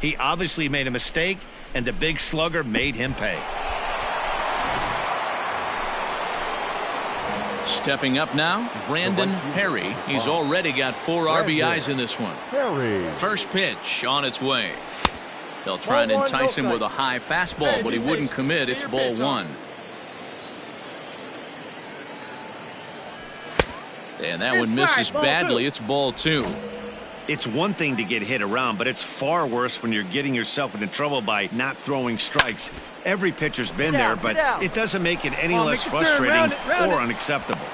He obviously made a mistake, and the big slugger made him pay. Stepping up now, Brandon Perry. He's already got 4 RBIs in this one. First pitch on its way. They'll try and entice him with a high fastball, but he wouldn't commit. It's ball 1. And that one misses badly. It's ball 2. It's one thing to get hit around, but it's far worse when you're getting yourself into trouble by not throwing strikes. Every pitcher's been there, but it doesn't make it any less frustrating or unacceptable.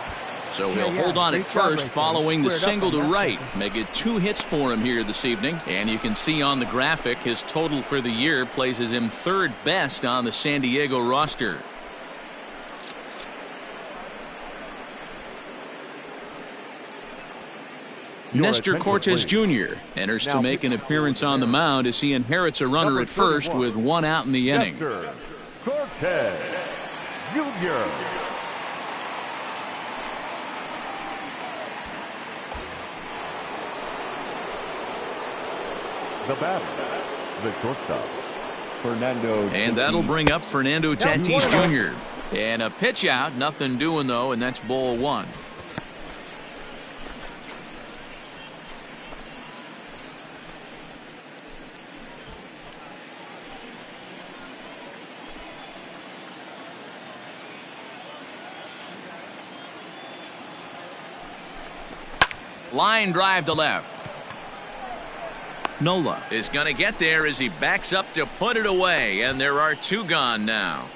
So he'll hold on at first following the single to right. Make it 2 hits for him here this evening. And you can see on the graphic his total for the year places him 3rd best on the San Diego roster. Nestor Cortes Jr. enters to make an appearance on the mound as he inherits a runner at first with 1 out in the inning. Nestor Cortes Jr. The batter, the shortstop, Fernando. And that'll bring up Fernando Tatis Jr. And a pitch out, nothing doing though, and that's ball 1. Line drive to left. Nola is going to get there as he backs up to put it away, and there are 2 gone now.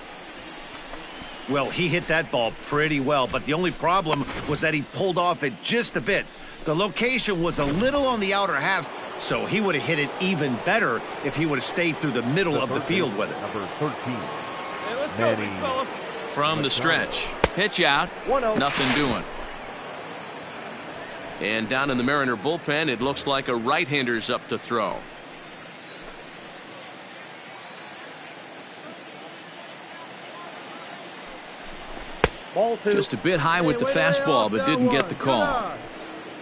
Well, he hit that ball pretty well, but the only problem was that he pulled off it just a bit. The location was a little on the outer half, so he would have hit it even better if he would have stayed through the middle of the field with it. Number 13. Hey, let's go, big fella. From the stretch. Pitch out. Nothing doing. And down in the Mariner bullpen, it looks like a right-hander's up to throw. Just a bit high with the fastball, but didn't get the call.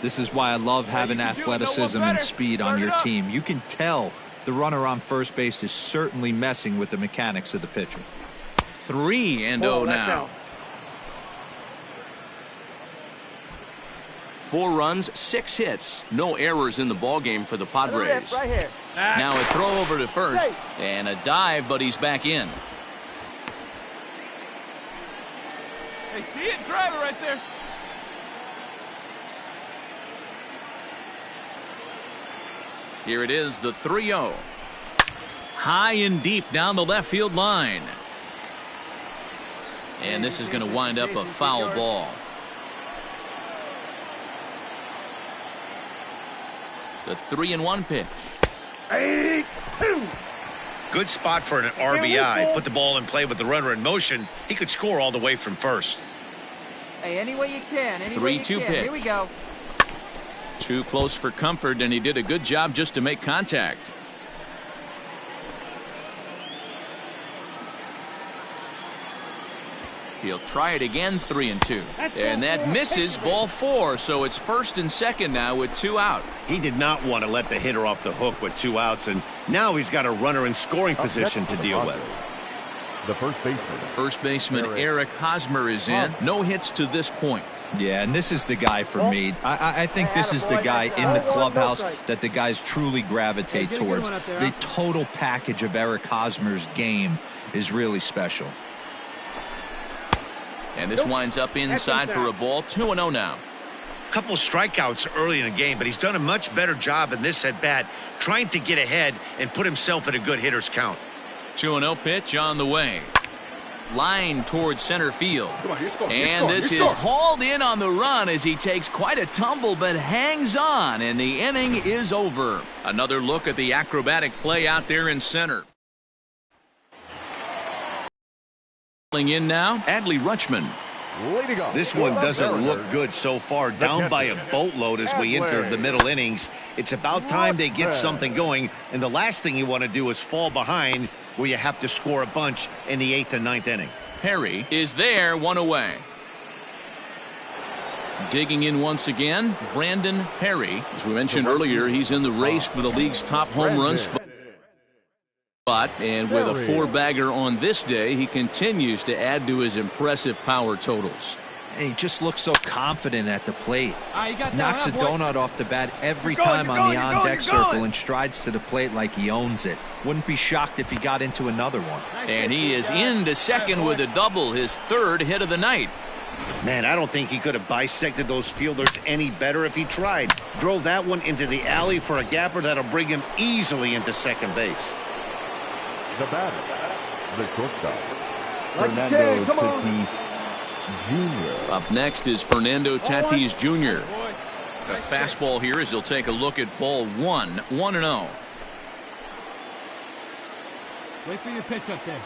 This is why I love having athleticism and speed on your team. You can tell the runner on first base is certainly messing with the mechanics of the pitcher. 3-0 now. 4 runs, 6 hits, no errors in the ballgame for the Padres. Right here. Now a throw over to first and a dive, but he's back in. Hey, see it? Drive it right there. Here it is, the 3-0. High and deep down the left field line. And this is going to wind up a foul ball. The 3-1 pitch. 8-2. Good spot for an RBI. Put the ball in play with the runner in motion. He could score all the way from first. Hey, any way you can. 3-2 pitch. Here we go. Too close for comfort, and he did a good job just to make contact. He'll try it again, 3-2. And that misses, ball 4. So it's 1st and 2nd now with 2 out. He did not want to let the hitter off the hook with 2 outs, and now he's got a runner in scoring position to deal with. The first baseman Eric Hosmer is in. No hits to this point. Yeah, and this is the guy for me. I think this is the guy in the clubhouse that the guys truly gravitate towards. The total package of Eric Hosmer's game is really special. And this winds up inside for a ball. 2-0 now. Couple of strikeouts early in the game, but he's done a much better job in this at-bat, trying to get ahead and put himself in a good hitter's count. 2-0 pitch on the way. Line towards center field. And this is hauled in on the run as he takes quite a tumble but hangs on, and the inning is over. Another look at the acrobatic play out there in center. In now, Adley Rutschman. This one doesn't look good so far, down by a boatload as we enter the middle innings. It's about time they get something going, and the last thing you want to do is fall behind where you have to score a bunch in the 8th and 9th inning. Perry is there, 1 away. Digging in once again, Brandon Perry. As we mentioned earlier, he's in the race for the league's top home run spot. And with a 4-bagger on this day, he continues to add to his impressive power totals. He just looks so confident at the plate. Knocks a donut off the bat every time on the on-deck circle and strides to the plate like he owns it. Wouldn't be shocked if he got into another one. And he is into second with a double, his 3rd hit of the night. Man, I don't think he could have bisected those fielders any better if he tried. Drove that one into the alley for a gapper that'll bring him easily into second base. The batter, the shortstop, Fernando Tatis Jr. Up next is Fernando Tatis Jr. A fastball here as he'll take a look at ball 1, 1-0. Wait for your pitch up there.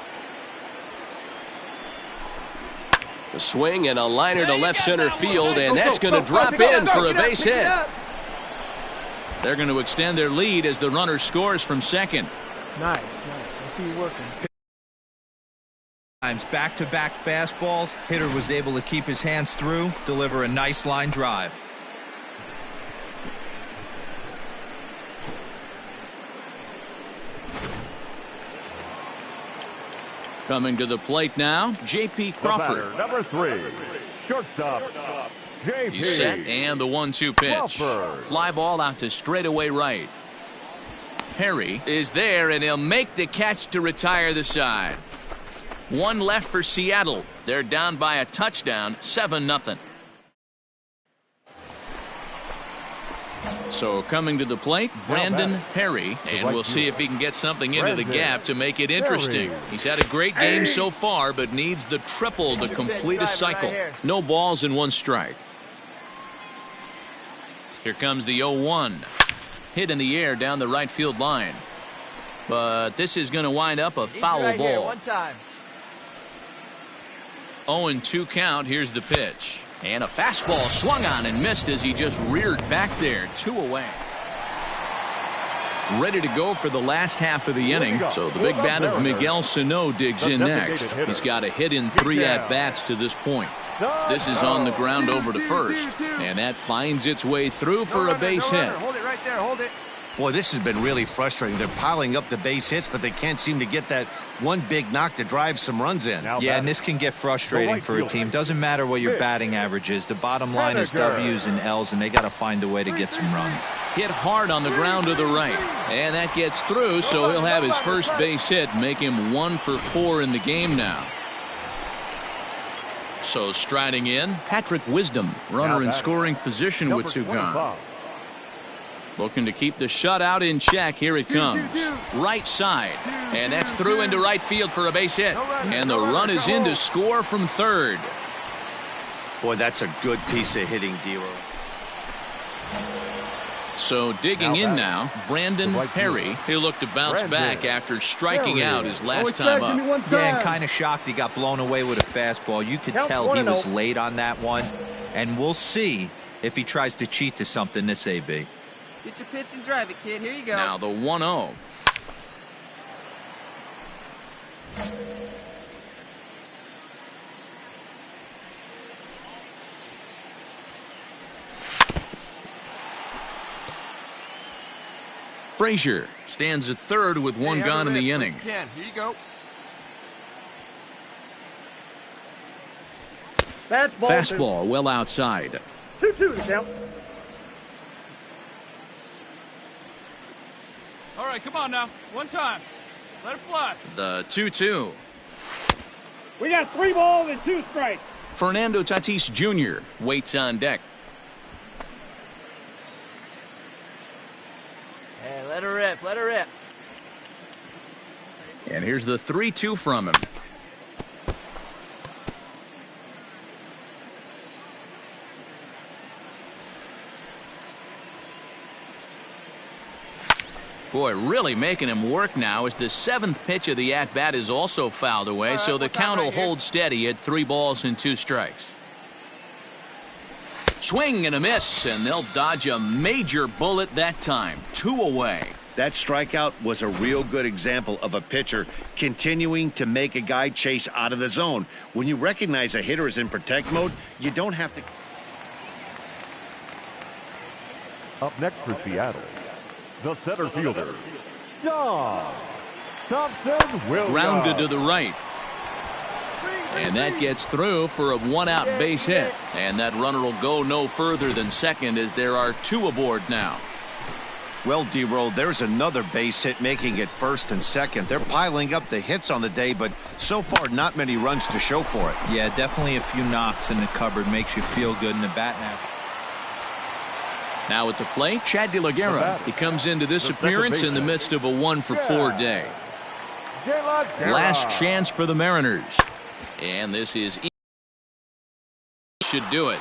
A swing and a liner to left center field, and that's going to drop in for a base hit. They're going to extend their lead as the runner scores from second. Nice. I see you working. Back-to-back fastballs. Hitter was able to keep his hands through, deliver a nice line drive. Coming to the plate now, J.P. Crawford. Number 3, shortstop, J.P. He's set, and the 1-2 pitch. Crawford. Fly ball out to straightaway right. Perry is there, and he'll make the catch to retire the side. 1 left for Seattle. They're down by a touchdown, 7-0. So coming to the plate, Brandon Perry, and we'll see if he can get something into the gap to make it interesting. He's had a great game so far, but needs the triple to complete a cycle. No balls and 1 strike. Here comes the 0-1. Hit in the air down the right field line. But this is going to wind up a foul ball. 0-2 count. Here's the pitch. And a fastball swung on and missed as he just reared back there. 2 away. Ready to go for the last half of the inning. So the big bat of Miguel Sano digs in next. He's got a hit in 3 at-bats to this point. This is on the ground over to first. And that finds its way through for a base hit. Hold it right there. Hold it. Boy, this has been really frustrating. They're piling up the base hits, but they can't seem to get that one big knock to drive some runs in. Yeah, and this can get frustrating for a team. Doesn't matter what your batting average is. The bottom line is W's and L's, and they got to find a way to get some runs. Hit hard on the ground to the right. And that gets through, so he'll have his first base hit, make him 1 for 4 in the game now. So striding in, Patrick Wisdom, runner in scoring position with 2 gone. Looking to keep the shutout in check. Here it comes. Right side. And that's through into right field for a base hit. And the run is in to score from third. Boy, that's a good piece of hitting, D-Roll. So digging in now, Brandon Perry. He'll look to bounce back after striking out his last time up. Yeah, and kind of shocked he got blown away with a fastball. You could tell he was late on that one. And we'll see if he tries to cheat to something this AB. Get your pitch and drive it, kid. Here you go. Now the 1-0. Frazier stands at third with 1 gone in the inning. Here you go. Fastball well outside. 2-2 to count. All right, come on now. 1 time. Let it fly. The 2-2. We got 3 balls and 2 strikes. Fernando Tatis Jr. waits on deck. Hey, let her rip. Let her rip. And here's the 3-2 from him. Boy, really making him work now as the 7th pitch of the at-bat is also fouled away, so the count will hold steady at 3 balls and 2 strikes. Swing and a miss, and they'll dodge a major bullet that time. 2 away. That strikeout was a real good example of a pitcher continuing to make a guy chase out of the zone. When you recognize a hitter is in protect mode, you don't have to. Up next for Seattle, the center fielder, John Thompson will Grounded to the right. And that gets through for a one-out base hit. And that runner will go no further than second as there are two aboard now. Well, D-Roll, there's another base hit making it first and second. They're piling up the hits on the day, but so far not many runs to show for it. Yeah, definitely a few knocks in the cupboard. Makes you feel good in the bat now. Now at the plate, Chad De La Guerra. He comes into this appearance in the midst of a 1-for-4 day. Last chance for the Mariners. And this is should do it.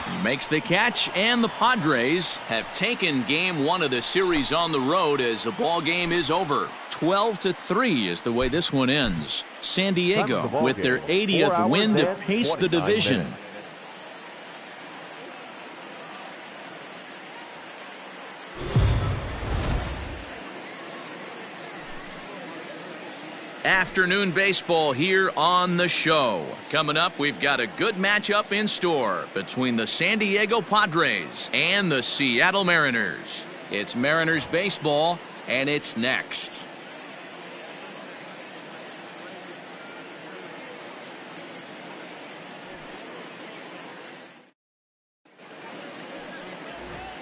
He makes the catch, and the Padres have taken game one of the series on the road as the ball game is over. 12-3 is the way this one ends. San Diego with their 80th win to pace the division. Afternoon baseball here on the show. Coming up, we've got a good matchup in store between the San Diego Padres and the Seattle Mariners. It's Mariners baseball, and it's next.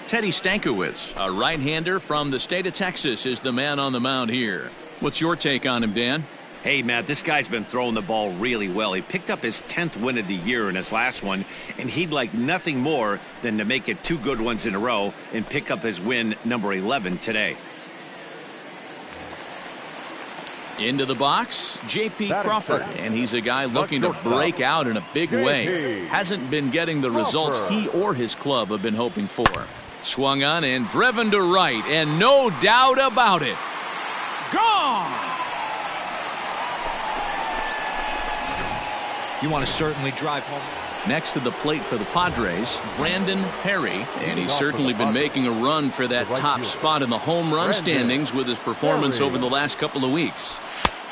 Teddy Stankiewicz, a right-hander from the state of Texas, is the man on the mound here. What's your take on him, Dan? Hey, Matt, this guy's been throwing the ball really well. He picked up his 10th win of the year in his last one, and he'd like nothing more than to make it 2 good ones in a row and pick up his win number 11 today. Into the box, J.P. Crawford, and he's a guy looking to break out in a big way. Hasn't been getting the results he or his club have been hoping for. Swung on and driven to right, and no doubt about it. Gone! You want to certainly drive home. Next to the plate for the Padres, Brandon Perry, and he's certainly been making a run for that top spot in the home run standings with his performance over the last couple of weeks.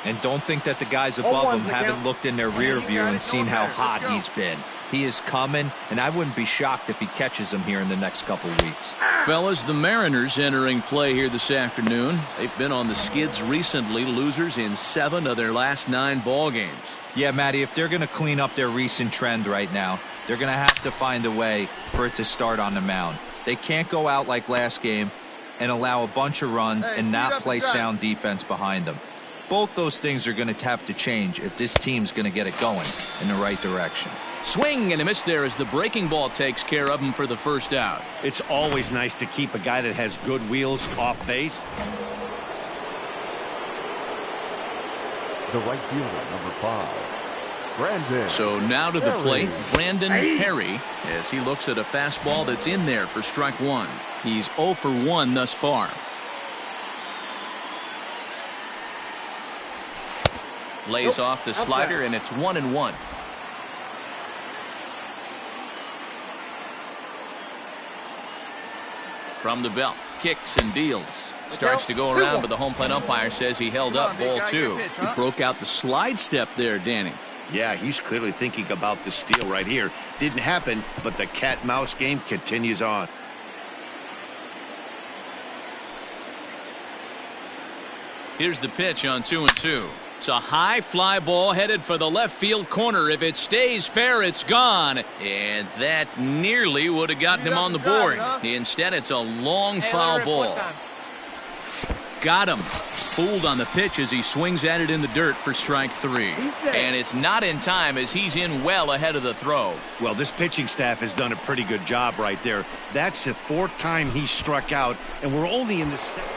And don't think that the guys above him haven't looked in their rear view and seen how hot he's been. He is coming, and I wouldn't be shocked if he catches him here in the next couple of weeks. Fellas, the Mariners entering play here this afternoon. They've been on the skids recently, losers in 7 of their last 9 ball games. Yeah, Matty, if they're going to clean up their recent trend right now, they're going to have to find a way for it to start on the mound. They can't go out like last game and allow a bunch of runs and not play sound defense behind them. Both those things are going to have to change if this team's going to get it going in the right direction. Swing and a miss there as the breaking ball takes care of him for the first out. It's always nice to keep a guy that has good wheels off base. The right fielder, number 5. Brandon. So now to the plate, Brandon Perry, as he looks at a fastball that's in there for strike 1. He's 0 for 1 thus far. Lays off the slider, and it's 1-1. From the belt, kicks and deals. Starts to go around, but the home plate umpire says he held up ball 2. He broke out the slide step there, Danny. Yeah, he's clearly thinking about the steal right here. Didn't happen, but the cat-mouse game continues on. Here's the pitch on 2-2. It's a high fly ball headed for the left field corner. If it stays fair, it's gone. And that nearly would have gotten him on the board. Instead, it's a long foul ball. Got him. Fooled on the pitch as he swings at it in the dirt for strike 3. And it's not in time as he's in well ahead of the throw. Well, this pitching staff has done a pretty good job right there. That's the 4th time he struck out, and we're only in the 2nd.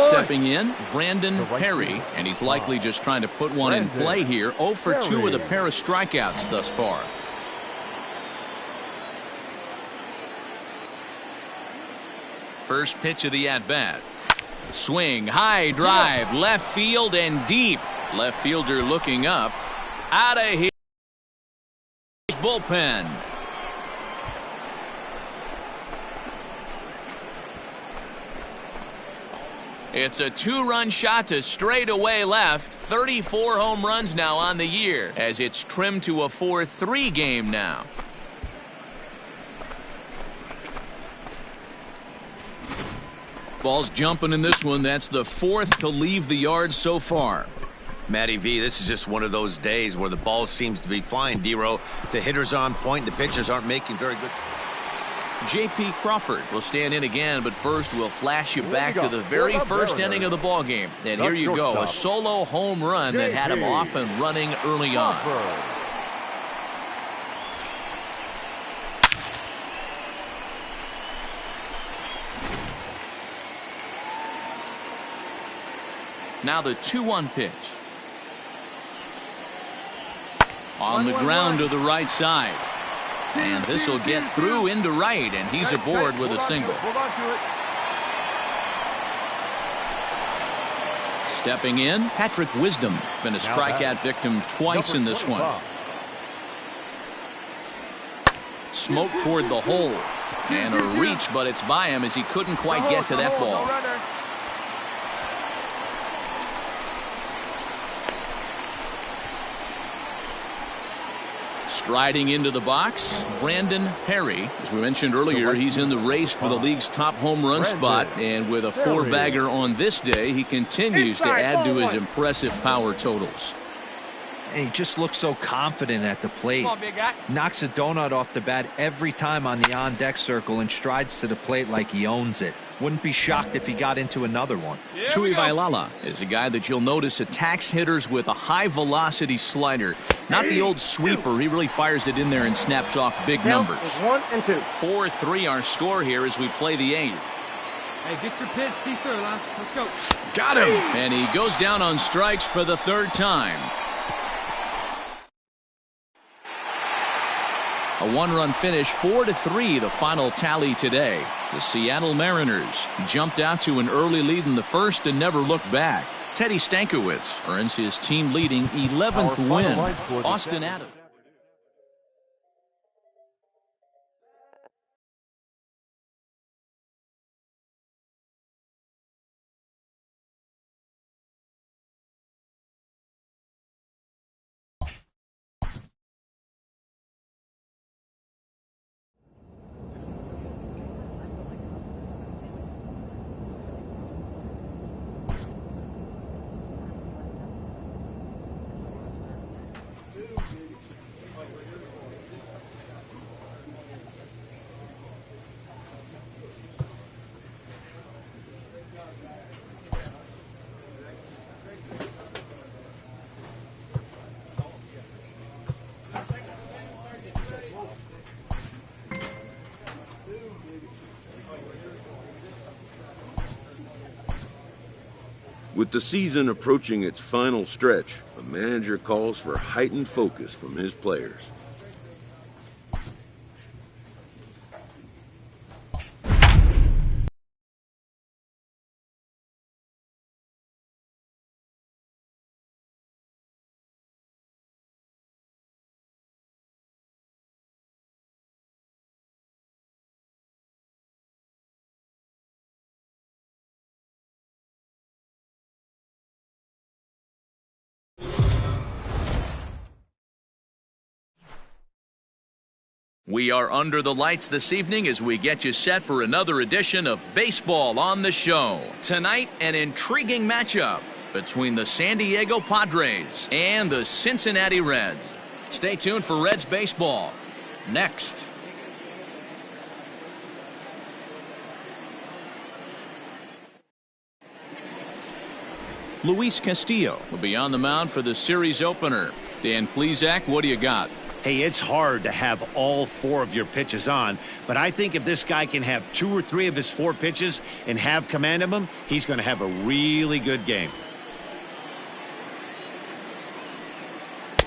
Stepping in, Brandon Perry, and he's likely just trying to put one in play here. 0 for 2 with a pair of strikeouts thus far. First pitch of the at-bat. Swing, high drive, left field and deep. Left fielder looking up. Out of here. Bullpen. It's a 2-run shot to straightaway left. 34 home runs now on the year as it's trimmed to a 4-3 game now. Ball's jumping in this one. That's the 4th to leave the yard so far. Matty V, this is just one of those days where the ball seems to be flying, D-Row. The hitter's on point, the pitchers aren't making very good. J.P. Crawford will stand in again, but first we'll flash you back to the very first inning of the ball game. And here you go, a solo home run that had him off and running early on. Now the 2-1 pitch. On the ground to the right side. And this will get through into right, and he's aboard with a single. Stepping in, Patrick Wisdom. Been a strikeout victim twice in this one. Smoke toward the hole. And a reach, but it's by him as he couldn't quite get to that ball. Striding into the box, Brandon Perry. As we mentioned earlier, he's in the race for the league's top home run spot, and with a 4-bagger on this day, he continues to add to his impressive power totals. He just looks so confident at the plate. Come on, big guy. Knocks a donut off the bat every time on the on-deck circle and strides to the plate like he owns it. Wouldn't be shocked if he got into another one. Tuivailala is a guy that you'll notice attacks hitters with a high-velocity slider. Not the old sweeper. He really fires it in there and snaps off big numbers. 1 and 2. 4-3 our score here as we play the 8th. Hey, get your pitch, see through, Lon. Let's go. Got him! And he goes down on strikes for the 3rd time. A 1-run finish, 4-3, the final tally today. The Seattle Mariners jumped out to an early lead in the 1st and never looked back. Teddy Stankiewicz earns his team-leading 11th win. Austin Adams. With the season approaching its final stretch, a manager calls for heightened focus from his players. We are under the lights this evening as we get you set for another edition of Baseball on the Show. Tonight, an intriguing matchup between the San Diego Padres and the Cincinnati Reds. Stay tuned for Reds baseball next. Luis Castillo will be on the mound for the series opener. Dan Plesac, what do you got? Hey, it's hard to have all 4 of your pitches on, but I think if this guy can have 2 or 3 of his 4 pitches and have command of them, he's going to have a really good game.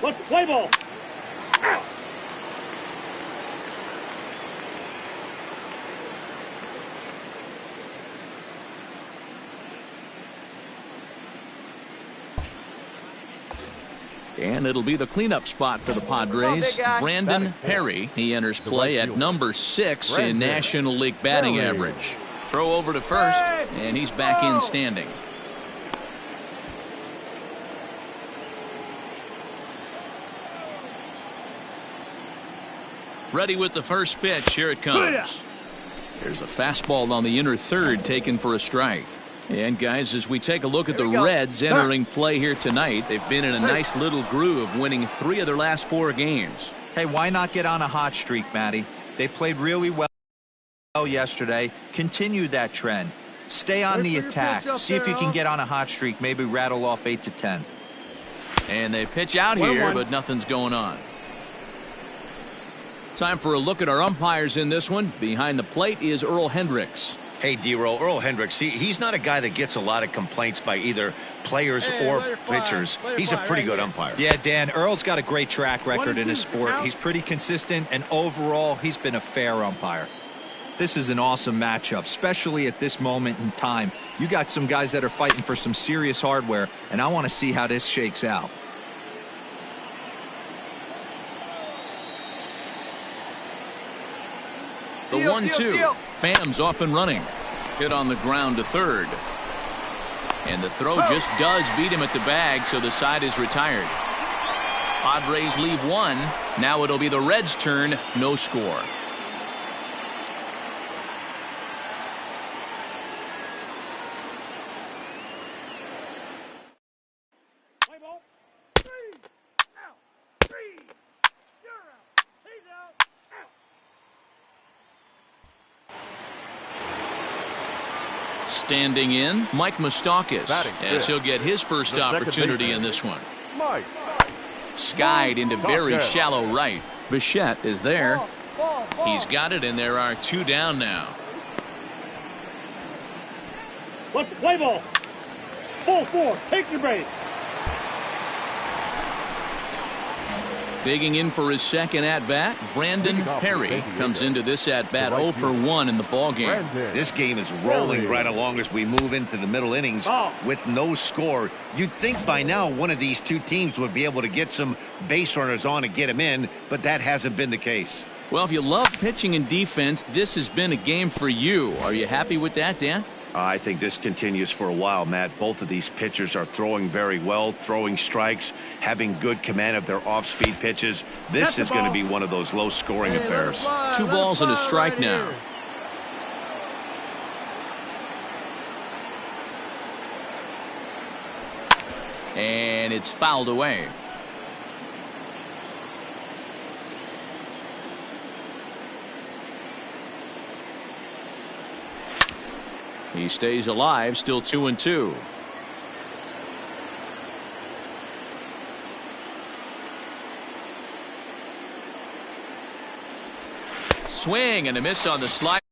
Let's play ball. Out. And it'll be the cleanup spot for the Padres. Brandon Perry, he enters play at number 6 in National League batting average. Throw over to first, and he's back in standing. Ready with the first pitch. Here it comes. There's a fastball on the inner third taken for a strike. And guys, as we take a look at the Reds entering play here tonight, they've been in a nice little groove, winning 3 of their last 4 games. Hey, why not get on a hot streak, Matty? They played really well yesterday. Continue that trend. Stay on the attack. See if you can get on a hot streak. Maybe rattle off 8 to 10. And they pitch out here, but nothing's going on. Time for a look at our umpires in this one. Behind the plate is Earl Hendricks. Hey, D-Roll, Earl Hendricks, he's not a guy that gets a lot of complaints by either players or pitchers. He's a pretty good umpire. Yeah, Dan, Earl's got a great track record in his sport. He's pretty consistent, and overall, he's been a fair umpire. This is an awesome matchup, especially at this moment in time. You got some guys that are fighting for some serious hardware, and I want to see how this shakes out. The 1-2. Pham's off and running. Hit on the ground to third. And the throw just does beat him at the bag, so the side is retired. Padres leave 1. Now it'll be the Reds' turn. No score. Standing in, Mike Moustakas, as he'll get his first opportunity in this one. Skied into very shallow right. Bichette is there. He's got it, and there are 2 down now. Let the play ball. Ball 4. Take your base. Digging in for his second at-bat, Brandon Perry comes into this at-bat 0 for 1 in the ballgame. This game is rolling right along as we move into the middle innings with no score. You'd think by now one of these 2 teams would be able to get some base runners on and get them in, but that hasn't been the case. Well, if you love pitching and defense, this has been a game for you. Are you happy with that, Dan? I think this continues for a while, Matt. Both of these pitchers are throwing very well, throwing strikes, having good command of their off-speed pitches. This is going to be one of those low-scoring affairs. 2 balls and a strike now. And it's fouled away. He stays alive, still 2-2. Swing and a miss on the slide.